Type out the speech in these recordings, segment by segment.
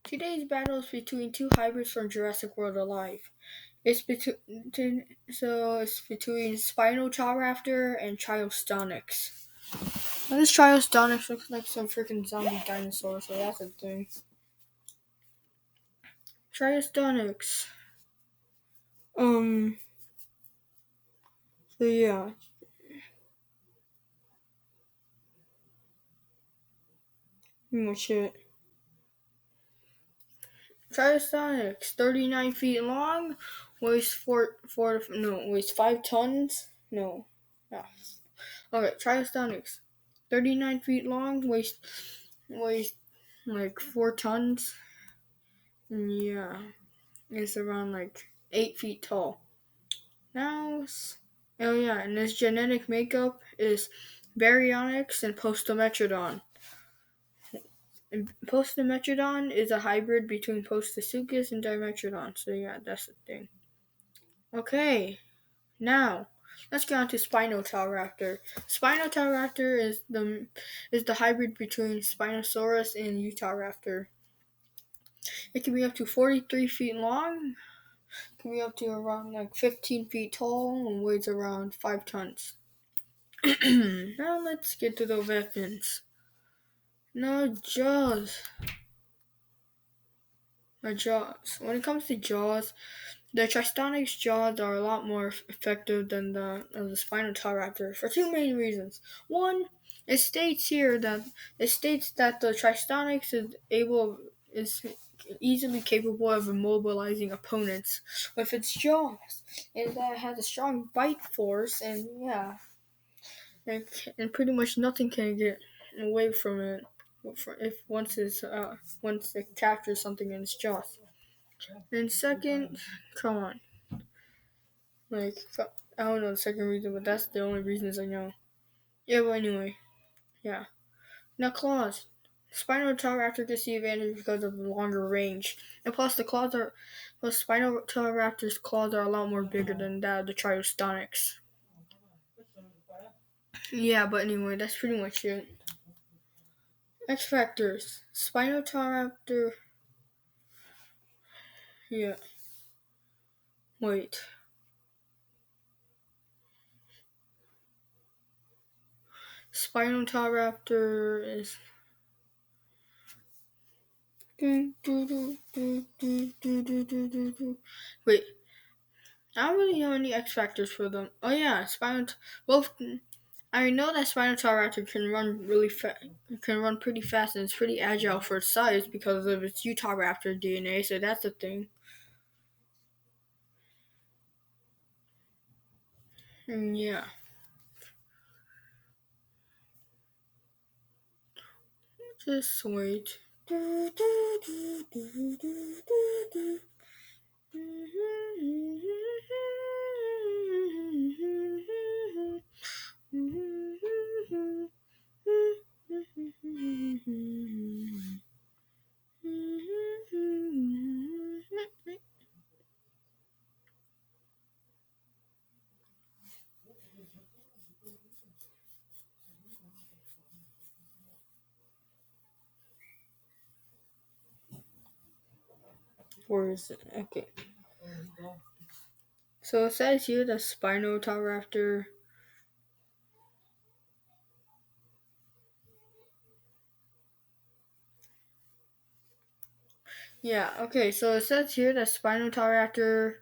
Today's battle is between two hybrids from Jurassic World alive. It's between Spinotahraptor and Tryostronix. Now, this Tryostronix looks like some freaking zombie dinosaur, so that's a thing. Tryostronix. Um. So yeah, pretty much it. Tryostronix, 39 feet long, weighs 5 tons. No, yeah. Okay, Tryostronix, 39 feet long, weighs like 4 tons. And yeah, it's around like 8 feet tall. Now, oh yeah, and its genetic makeup is baryonyx and postometrodon. And postometrodon is a hybrid between Postosuchus and Dimetrodon. So yeah, that's the thing. Okay, now let's get on to Spinotahraptor. Spinotahraptor is the hybrid between Spinosaurus and Utahraptor. It can be up to 43 feet long, can be up to around like 15 feet tall, and weighs around 5 tons. Now let's get to the weapons. Now jaws. Jaws. When it comes to jaws, the Tryostronix jaws are a lot more effective than the Spinotahraptor for two main reasons. One, it states that the Tryostronix is easily capable of immobilizing opponents with its jaws, and that it has a strong bite force, and yeah, and pretty much nothing can get away from it if once it captures something in its jaws. And second, come on. Like, I don't know the second reason, but that's the only reasons I know. Yeah, but anyway, yeah. Now, claws. Spinotauraptor gets the advantage because of the longer range. And plus Spinotauraptor's claws are a lot more bigger than that of the Tryostronix. Yeah, but anyway, that's pretty much it. X Factors. Spinotauraptor. Yeah, wait. Spinotauraptor is. Wait, I don't really know any X factors for them. Oh yeah, both. I know that Spinotauraptor can run pretty fast, and it's pretty agile for its size because of its Utahraptor DNA. So that's the thing. And yeah, just wait. Where is it? Okay. So it says here that Spinotauraptor. Yeah, okay, so it says here that Spinotauraptor.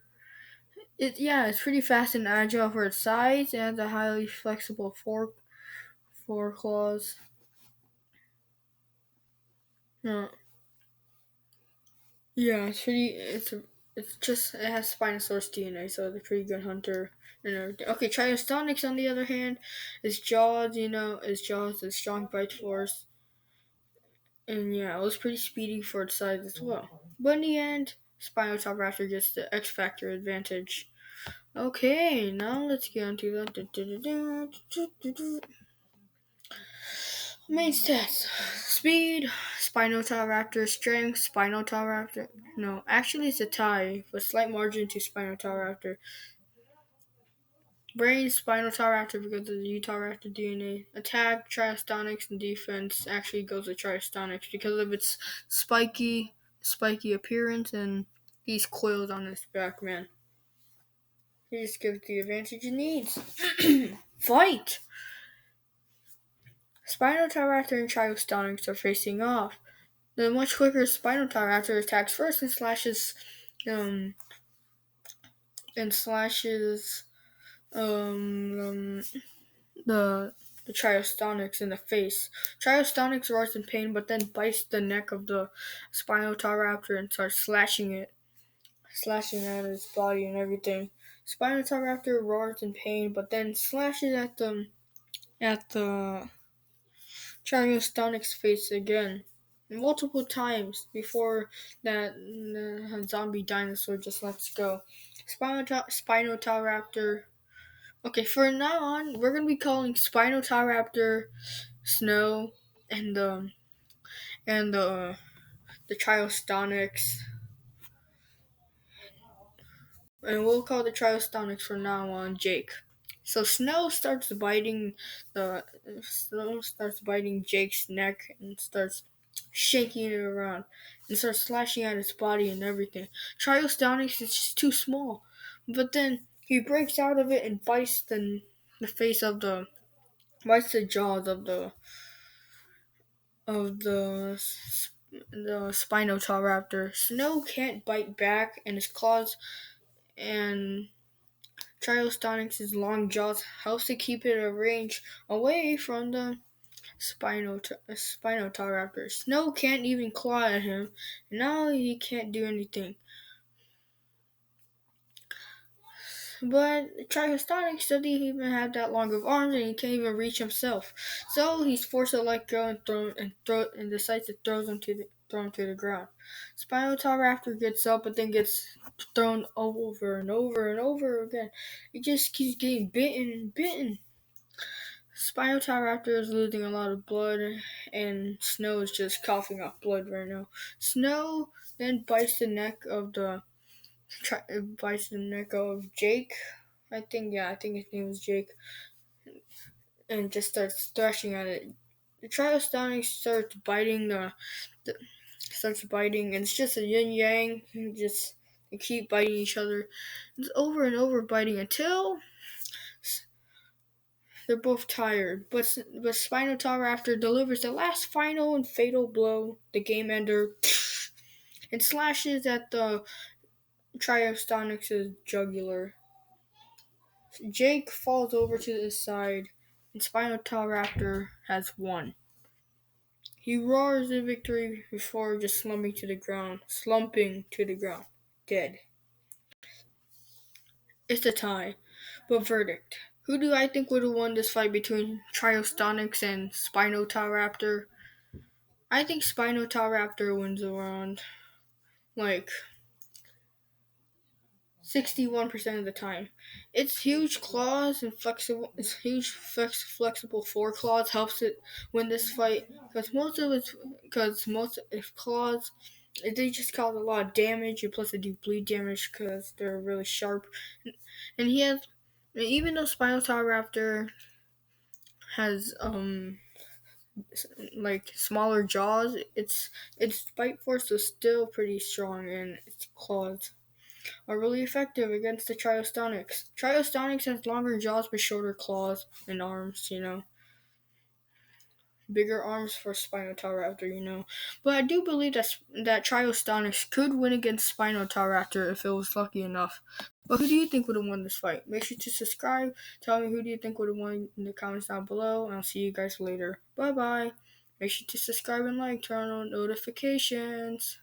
It's pretty fast and agile for its size and has a highly flexible foreclaws. Yeah, yeah, it has Spinosaurus DNA, so it's a pretty good hunter and everything. Okay, Tryostronix on the other hand, its jaws is strong bite force, and yeah, it was pretty speedy for its size as well. But in the end, Spinotauraptor gets the X Factor advantage. Okay, now let's get into the main stats. Speed, Spinotauraptor. Strength, Spinotauraptor. No, actually it's a tie with slight margin to Spinotauraptor. Brain, Spinotauraptor because of the Utahraptor DNA. Attack, Tryostronix, and defense actually goes to Tryostronix because of its spiky spiky appearance and these coils on his back, man. He just gives the advantage it needs. Fight! Spinotahraptor and Tryostronix are facing off. The much quicker Spinotahraptor attacks first and um slashes the Tryostronix in the face. Tryostronix roars in pain, but then bites the neck of the Spinotahraptor and starts slashing at his body and everything. Spinotahraptor roars in pain, but then slashes at the Tryostronix face again, multiple times before that zombie dinosaur just lets go. Spinotahraptor. Okay, from now on, we're gonna be calling Spinotahraptor Snow and the Tryostronix, and we'll call the Tryostronix from now on Jake. So Snow starts biting Jake's neck and starts shaking it around and starts slashing at his body and everything. Tryostronix is just too small, but then he breaks out of it and bites the jaws of the Spinotahraptor. Snow can't bite back, and his claws and Tryostronix's long jaws helps to keep it a range away from the Spinotahraptor. Snow can't even claw at him, and now he can't do anything. But Tryostronix doesn't even have that long of arms, and he can't even reach himself. So he's forced to let go and decides to throw him to the ground. Spinotahraptor gets up, but then gets thrown over and over and over again. He just keeps getting bitten and bitten. Spinotahraptor is losing a lot of blood, and Snow is just coughing up blood right now. Snow then bites the neck of Jake. I think his name was Jake, and just starts thrashing at it. The Tryostronix starts biting and it's just a yin yang. They keep biting each other. It's over and over biting until they're both tired. But Spinotahraptor delivers the last final and fatal blow, the game ender, and slashes at the Tryostronix's jugular. Jake falls over to the side, and Spinotahraptor has won. He roars in victory before just slumping to the ground, dead. It's a tie, but verdict. Who do I think would have won this fight between Tryostronix and Spinotahraptor? I think Spinotahraptor wins around like 61% of the time. Its huge claws and flexible foreclaws helps it win this fight because most of its claws they just cause a lot of damage and plus they do bleed damage because they're really sharp. And even though Spinotahraptor has like smaller jaws, its bite force is still pretty strong and its claws are really effective against the Tryostronix. Tryostronix has longer jaws but shorter claws and arms, Bigger arms for Spinotahraptor. But I do believe that Tryostronix could win against Spinotahraptor if it was lucky enough. But who do you think would have won this fight? Make sure to subscribe. Tell me who do you think would have won in the comments down below. And I'll see you guys later. Bye bye. Make sure to subscribe and turn on notifications.